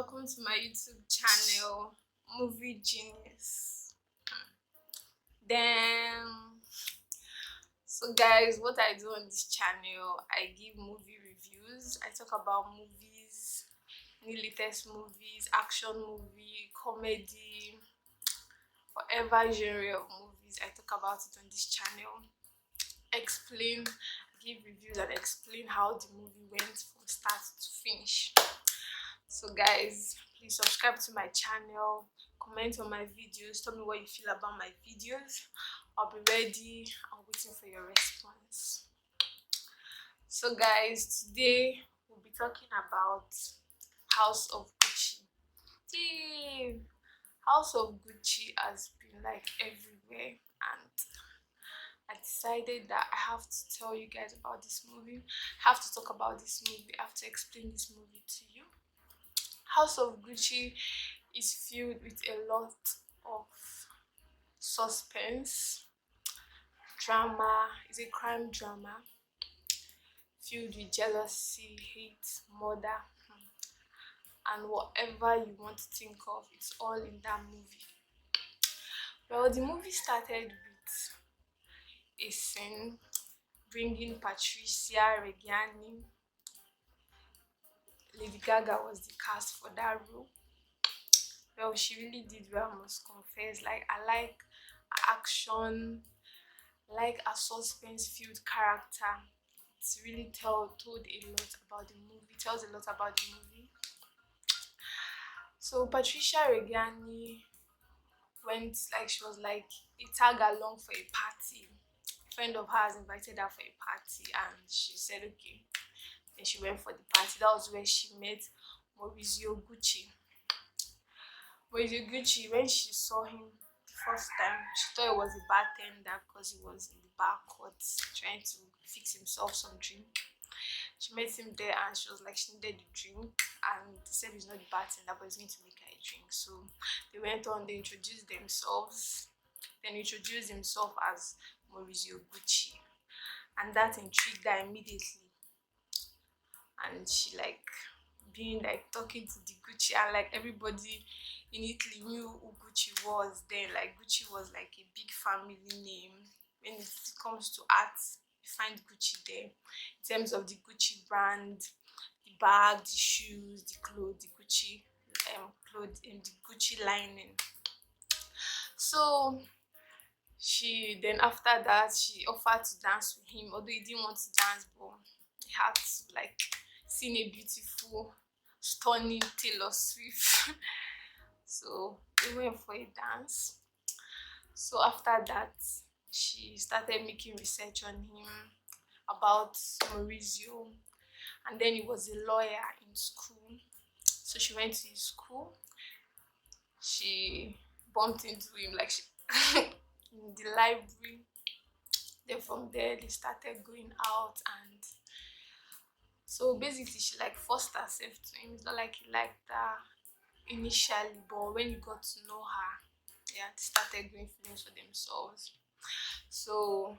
welcome to my YouTube channel, Movie Genius. Then, so guys, what I do on this channel, I give movie reviews. I talk about movies, new latest movies, action movie, comedy, whatever genre of movies. I talk about it on this channel. Explain, give reviews, and explain how the movie went from start to finish. So guys, please subscribe to my channel, comment on my videos, tell me what you feel about my videos. I'll be ready. I'm waiting for your response. So guys, today we'll be talking about House of Gucci. Yay! House of Gucci has been like everywhere, and I decided that I have to tell you guys about this movie. I have to talk about this movie. I have to explain this movie to you. House of Gucci is filled with a lot of suspense, drama. It's a crime drama filled with jealousy, hate, murder, and whatever you want to think of. It's all in that movie. Well, the movie started with a scene bringing Patrizia, Reggiani. Lady Gaga was the cast for that role. Well, she really did well, I must confess. Like, I like action, like a suspense-filled character. It's really told a lot about the movie. Tells a lot about the movie. So Patricia Reggiani went, like, she was like a tag along for a party. A friend of hers invited her for a party, and she said okay. And she went for the party. That was where she met Maurizio Gucci. Maurizio Gucci, when she saw him the first time, she thought it was a bartender because he was in the bar court trying to fix himself some drink. She met him there and she was like, she needed a drink, and they said he's not the bartender but he's going to make her a drink. So they went on, they introduced themselves, then introduced himself as Maurizio Gucci, and that intrigued her immediately. And she like being like talking to the Gucci, and like everybody in Italy knew who Gucci was then. Like Gucci was like a big family name. When it comes to art, you find Gucci there. In terms of the Gucci brand, the bag, the shoes, the clothes, the Gucci clothes, and the Gucci lining. So she then, after that, she offered to dance with him, although he didn't want to dance, but he had to, like, seeing a beautiful, stunning Taylor Swift. So they went for a dance. So after that, she started making research on him, about Maurizio, and then he was a lawyer in school. So she went to his school. She bumped into him, like, she in the library. Then from there they started going out, and so basically she like forced herself to him. It's not like he liked her initially, but when he got to know her, yeah, they started going feelings for themselves. So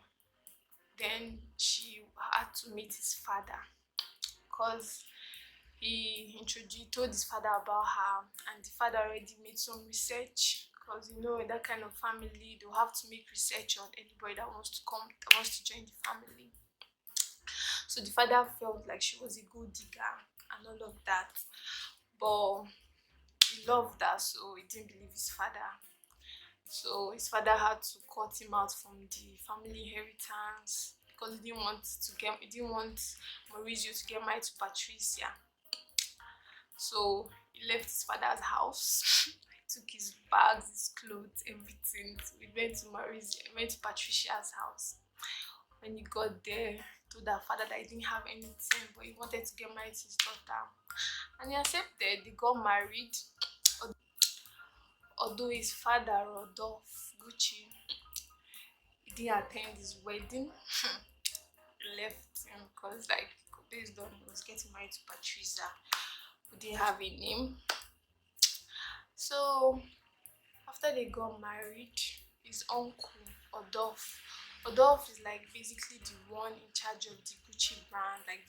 then she had to meet his father, because he told his father about her, and the father already made some research, because you know in that kind of family they'll have to make research on anybody that wants to come, that wants to join the family. So the father felt like she was a gold digger and all of that, but he loved her, so he didn't believe his father. So his father had to cut him out from the family inheritance, because he didn't want Maurizio to get married to Patrizia. So he left his father's house, took his bags, his clothes, everything. So he went to Patricia's house. When he got there, he told her father that he didn't have anything, but he wanted to get married to his daughter. And he accepted. They got married. Although his father, Rodolphe Gucci, he didn't attend his wedding. He left him because, like, based on he was getting married to Patrizia, who didn't have a name. So after they got married, his uncle Adolphe is like basically the one in charge of the Gucci brand, like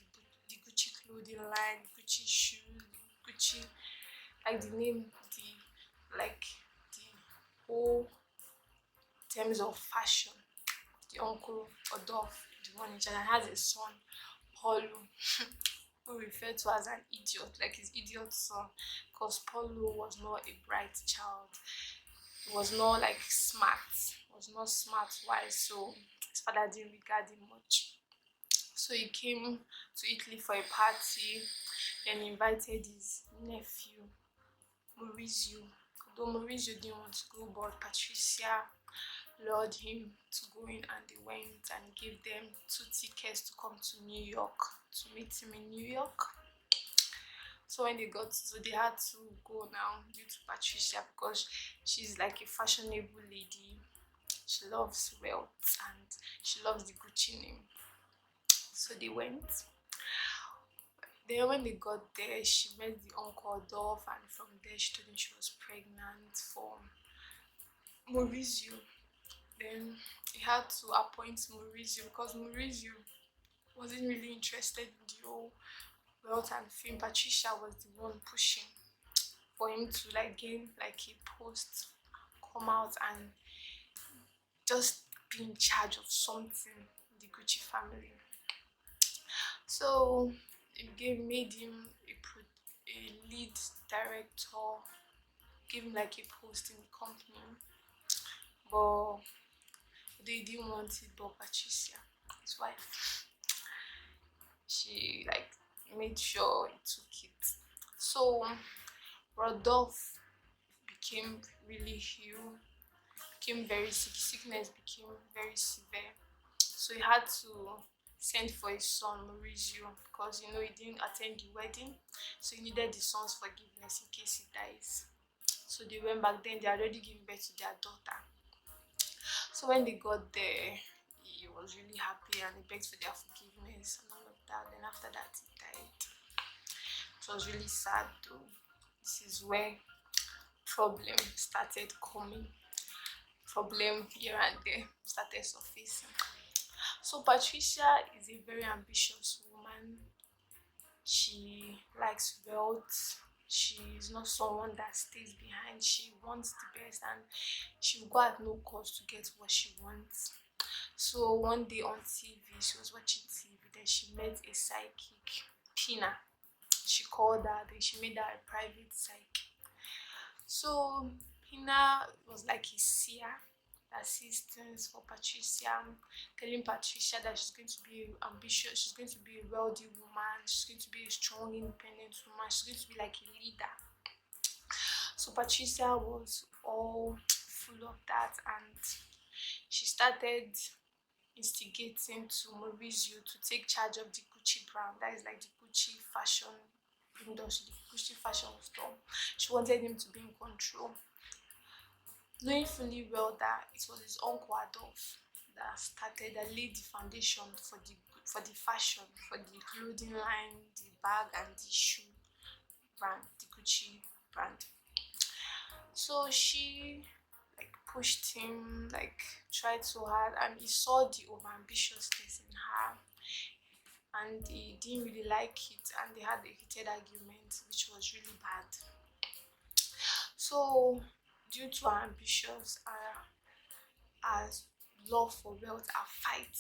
the Gucci clothing line, Gucci shoes, Gucci like the name, the like the whole terms of fashion. The uncle Adolf, the one in China, has a son, Paulo, who referred to as an idiot, like his idiot son, because Paulo was not a bright child. He was not like smart, was not smart wise, so his father didn't regard him much. So he came to Italy for a party and invited his nephew, Maurizio. Though Maurizio didn't want to go, but Patrizia lured him to go in, and they went and gave them two tickets to come to New York to meet him in New York. So when they got, so they had to go now due to Patricia, because she's like a fashionable lady. She loves wealth and she loves the Gucci name. So they went. Then when they got there, she met the uncle Adolf, and from there she told him she was pregnant for Maurizio. Then he had to appoint Maurizio, because Maurizio wasn't really interested in the whole wealth and fame. Patricia was the one pushing for him to like gain like a post, come out and just be in charge of something in the Gucci family. So it made him a lead director, gave him like a post in the company, but they didn't want it. But Patricia, his wife, she like made sure he took it. So Rodolphe became really ill, became very sick. Sickness became very severe. So he had to send for his son Maurizio, because you know he didn't attend the wedding, so he needed the son's forgiveness in case he dies. So they went back. Then they had already given birth to their daughter. So when they got there, he was really happy and he begged for their forgiveness and all of that. Then after that, he died. It was really sad though. This is where problem started coming. Problem here and there started surfacing. So Patricia is a very ambitious woman. She likes wealth. She is not someone that stays behind. She wants the best, and she will go at no cost to get what she wants. So one day on TV, she was watching TV, then she met a psychic, Pina. She called her, then she made her a private psychic. So Pina was like a seer that sees things for Patricia, telling Patricia that she's going to be ambitious, she's going to be a wealthy woman, she's going to be a strong, independent woman, she's going to be like a leader. So Patricia was all full of that, and she started instigating to Maurizio to take charge of the Gucci brand. That is like the Gucci fashion industry, the Gucci fashion store. She wanted him to be in control, knowing fully well that it was his uncle Adolf that laid the foundation for the fashion, for the clothing line, the bag and the shoe brand, the Gucci brand. So she like pushed him, like tried so hard, and he saw the overambitiousness in her, and he didn't really like it, and they had a heated argument, which was really bad. So due to her ambitious, her love for wealth, her fight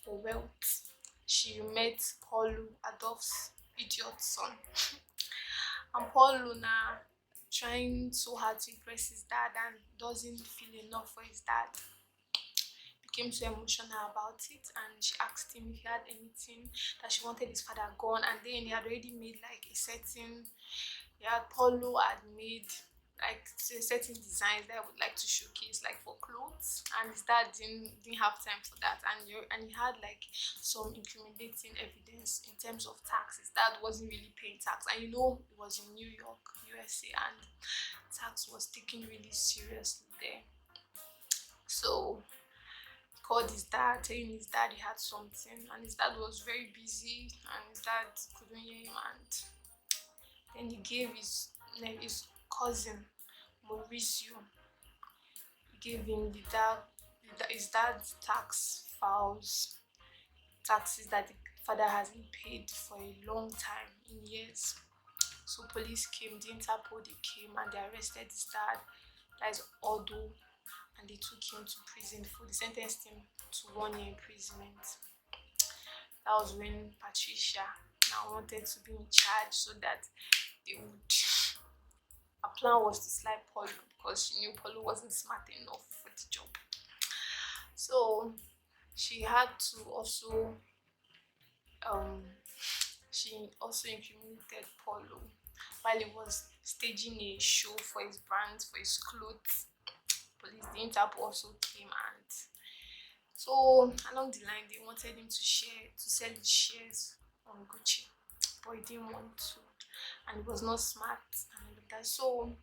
for wealth, she met Paulo, Adolf's idiot son. And Paulo now trying so hard to impress his dad and doesn't feel enough for his dad, became so emotional about it, and she asked him if he had anything that she wanted his father gone. And then he had already made like a certain, yeah, Paulo had made like certain designs that I would like to showcase, like for clothes, and his dad didn't have time for that, and he had like some incriminating evidence in terms of tax. His dad wasn't really paying tax, and you know it was in New York, USA, and tax was taken really seriously there. So he called his dad, telling his dad he had something, and his dad was very busy, and his dad couldn't hear him, and then he gave his cousin Mauricio, he gave him his dad's tax files, taxes that the father hasn't paid for a long time, in years. So police came, the Interpol they came and they arrested his dad, that is Odo, and they took him to prison for they sentenced him to 1 year imprisonment. That was when Patricia now wanted to be in charge so that they would her plan was to slide Paulo because she knew Paulo wasn't smart enough for the job. So she had to also um she also incriminated Paulo while he was staging a show for his brand, for his clothes. Police, the Interpol also came, and so along the line they wanted him to sell his shares on Gucci, but he didn't want to, and he was not smart and all of that. So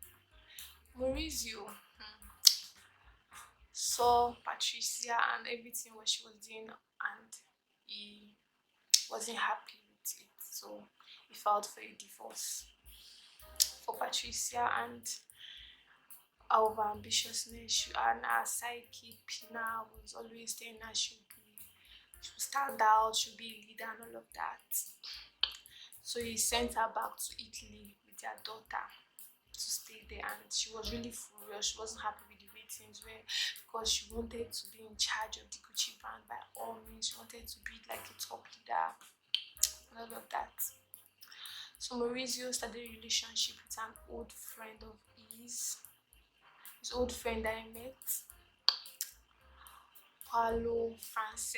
Maurizio saw Patrizia and everything what she was doing, and he wasn't happy with it. So he filed for a divorce for Patrizia, and our ambitiousness and our psyche Pina was always saying that she'll stand out, she'll be a leader and all of that. So he sent her back to Italy with their daughter to stay there, and she was really furious. She wasn't happy with the way things were because she wanted to be in charge of the Gucci brand by all means. She wanted to be like a top leader and all of that. So Maurizio started a relationship with an old friend of his old friend that I met, Paolo France,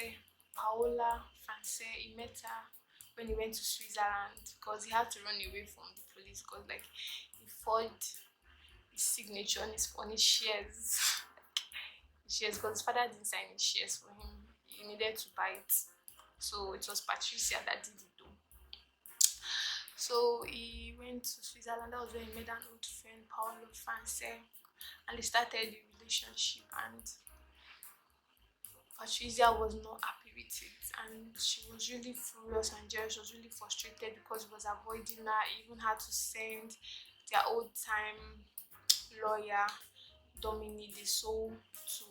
Paola France. He met her when he went to Switzerland because he had to run away from the police because like he forged his signature on his shares. Shares because his father didn't sign his shares for him. He needed to buy it. So it was Patricia that did it though. So he went to Switzerland. That was where he met an old friend, Paolo France, and they started the relationship, and Patrizia was not happy with it, and she was really furious and jealous. She was really frustrated because he was avoiding her. He even had to send their old time lawyer Dominique De Soul to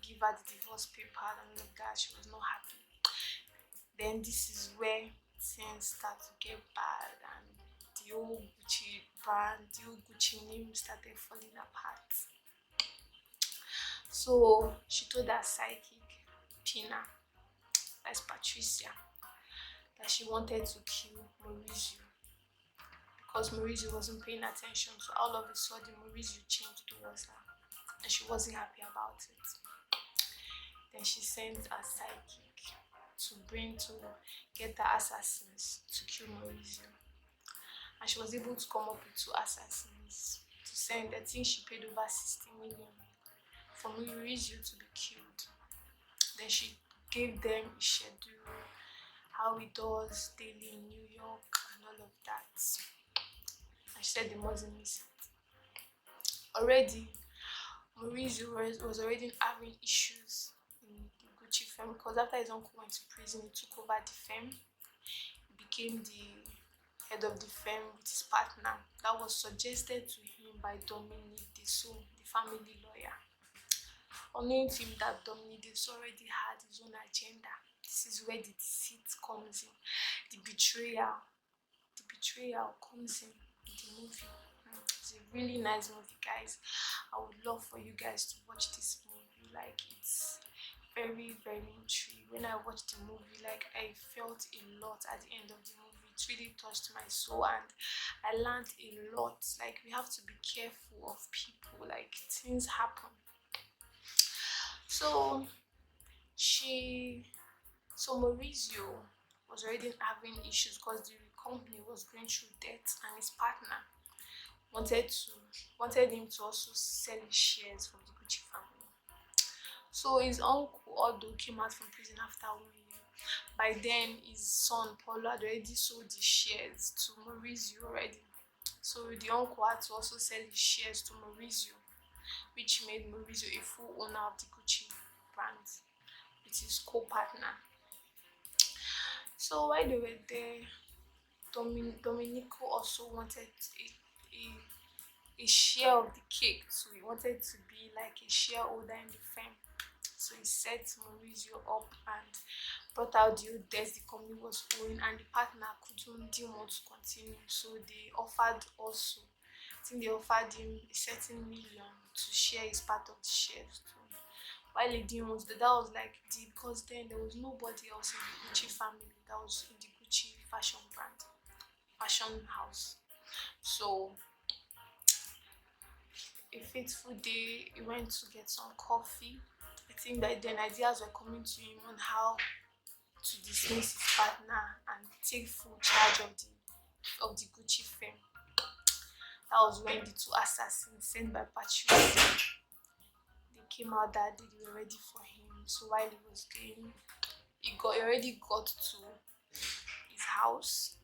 give her the divorce paper and all of that. She was not happy. Then this is where things start to get bad, and the old Gucci brand, the old Gucci name started falling apart. So she told her psychic, Pina, that's Patricia, that she wanted to kill Maurizio because Maurizio wasn't paying attention. So all of a sudden, Maurizio changed towards her, and she wasn't happy about it. Then she sent a psychic to get the assassins to kill Maurizio, and she was able to come up with two assassins to send. I think she paid over 60 million for Maurizio to be killed. Then she gave them a schedule, how he does daily in New York and all of that. And she said they mustn't miss it. Already, Maurizio was already having issues in the Gucci firm because after his uncle went to prison, he took over the firm. He became the head of the firm with his partner that was suggested to him by Dominique Dessau, the family lawyer. Unknowing to him that Dominique Dessau already had his own agenda. This is where the deceit comes in, the betrayal. The betrayal comes in the movie. It's a really nice movie, guys. I would love for you guys to watch this movie. Like it's very, very intriguing. When I watched the movie, like I felt a lot at the end of the movie. It really touched my soul, and I learned a lot. Like we have to be careful of people. Like things happen. So she so Maurizio was already having issues because the company was going through debt, and his partner wanted to wanted him to also sell his shares from the Gucci family. So his uncle Odo came out from prison after 1 year. By then his son Paulo had already sold his shares to Maurizio already. So the uncle had to also sell his shares to Maurizio, which made Maurizio a full owner of the Gucci brand with his co-partner. So while they were there, Domenico also wanted a share of the cake, so he wanted to be like a shareholder in the firm. So he set Maurizio up and brought out the old debts the company was owing, and the partner didn't want to continue. So they offered also, I think they offered him a certain million to share his part of the shares too. While he didn't want to, that was like the, because then there was nobody else in the Gucci family that was in the Gucci fashion brand, fashion house. So a fateful day, he went to get some coffee. I think that then ideas were coming to him on how to dismiss his partner and take full charge of the Gucci firm. That was when the two assassins sent by Patrizia, they came out that day, they were ready for him. So while he was going, he already got to his house,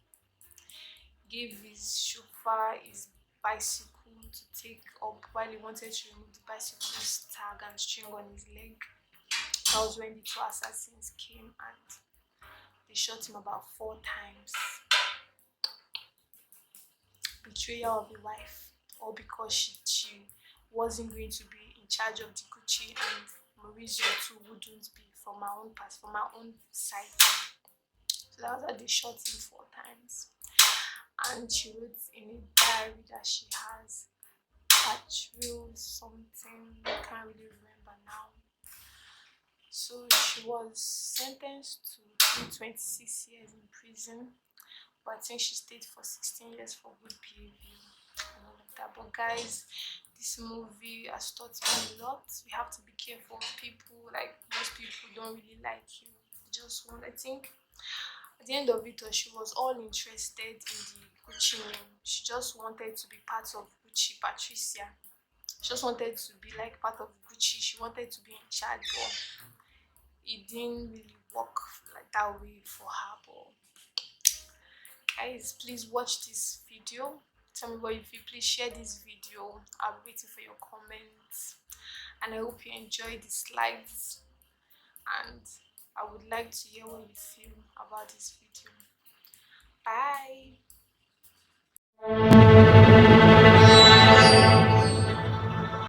gave his chauffeur his bicycle to take up while he wanted to remove the bicycle's tag and string on his leg. That was when the two assassins came and they shot him about 4 times. Betrayal of a wife, all because she wasn't going to be in charge of the Gucci, and Maurizio too wouldn't be from my own past, from my own side. So that was how they shot him 4 times. And she wrote in a diary that she has Patril something, I can't really remember now. So she was sentenced to 26 years in prison, but I think she stayed for 16 years for good behavior and all of that. But guys, this movie has taught me a lot. We have to be careful of people. Like, most people don't really like you. They just want, I think at the end of it all, she was all interested in the Gucci name. She just wanted to be part of Gucci, Patrizia. She just wanted to be like part of Gucci. She wanted to be in charge, but it didn't really work like that way for her. But guys, please watch this video. Tell me what you feel. Please share this video. I'm waiting for your comments, and I hope you enjoyed the slides, and I would like to hear what you feel about this video. Bye.